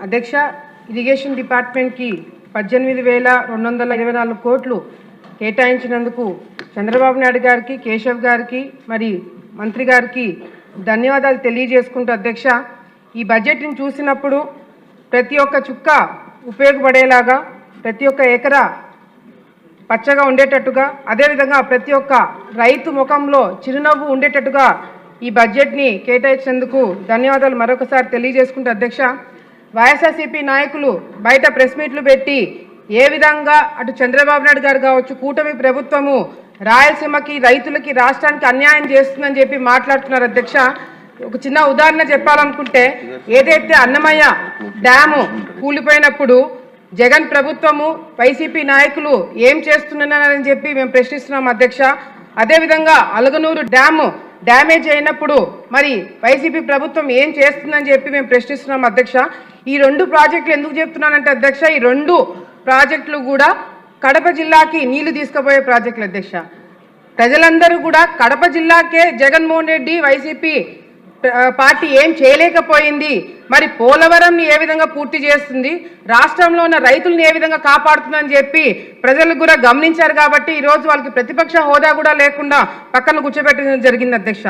అధ్యక్ష, ఇరిగేషన్ డిపార్ట్మెంట్కి 18,224 కోట్లు కేటాయించినందుకు చంద్రబాబు నాయుడు గారికి, కేశవ్ గారికి, మరి మంత్రి గారికి ధన్యవాదాలు తెలియజేసుకుంటూ అధ్యక్ష, ఈ బడ్జెట్ని చూసినప్పుడు ప్రతి ఒక్క చుక్క ఉపయోగపడేలాగా, ప్రతి ఒక్క ఎకరా పచ్చగా ఉండేటట్టుగా, అదేవిధంగా ప్రతి ఒక్క రైతు ముఖంలో చిరునవ్వు ఉండేటట్టుగా ఈ బడ్జెట్ని కేటాయించినందుకు ధన్యవాదాలు మరొకసారి తెలియజేసుకుంటూ అధ్యక్ష, వైఎస్ఆర్సీపీ నాయకులు బయట ప్రెస్ మీట్లు పెట్టి ఏ విధంగా అటు చంద్రబాబు నాయుడు గారు కావచ్చు, కూటమి ప్రభుత్వము రాయలసీమకి, రైతులకి, రాష్ట్రానికి అన్యాయం చేస్తుందని చెప్పి మాట్లాడుతున్నారు అధ్యక్ష. ఒక చిన్న ఉదాహరణ చెప్పాలనుకుంటే, ఏదైతే అన్నమయ్య డ్యాము కూలిపోయినప్పుడు జగన్ ప్రభుత్వము, వైసీపీ నాయకులు ఏం చేస్తున్నారని చెప్పి మేము ప్రశ్నిస్తున్నాం అధ్యక్ష. అదేవిధంగా అలగనూరు డ్యాము డ్యామేజ్ అయినప్పుడు మరి వైసీపీ ప్రభుత్వం ఏం చేస్తుందని చెప్పి మేము ప్రశ్నిస్తున్నాం అధ్యక్ష. ఈ రెండు ప్రాజెక్టులు ఎందుకు చెప్తున్నానంటే అధ్యక్ష, ఈ రెండు ప్రాజెక్టులు కూడా కడప జిల్లాకి నీళ్లు తీసుకుపోయే ప్రాజెక్టులు అధ్యక్ష. ప్రజలందరూ కూడా కడప జిల్లాకే జగన్మోహన్ రెడ్డి వైసీపీ పార్టీ ఏం చేయలేకపోయింది, మరి పోలవరంని ఏ విధంగా పూర్తి చేస్తుంది, రాష్ట్రంలో ఉన్న రైతులను ఏ విధంగా కాపాడుతుందని చెప్పి ప్రజలు కూడా గమనించారు. కాబట్టి ఈరోజు వాళ్ళకి ప్రతిపక్ష హోదా కూడా లేకుండా పక్కన కూర్చోబెట్టడం జరిగింది అధ్యక్ష.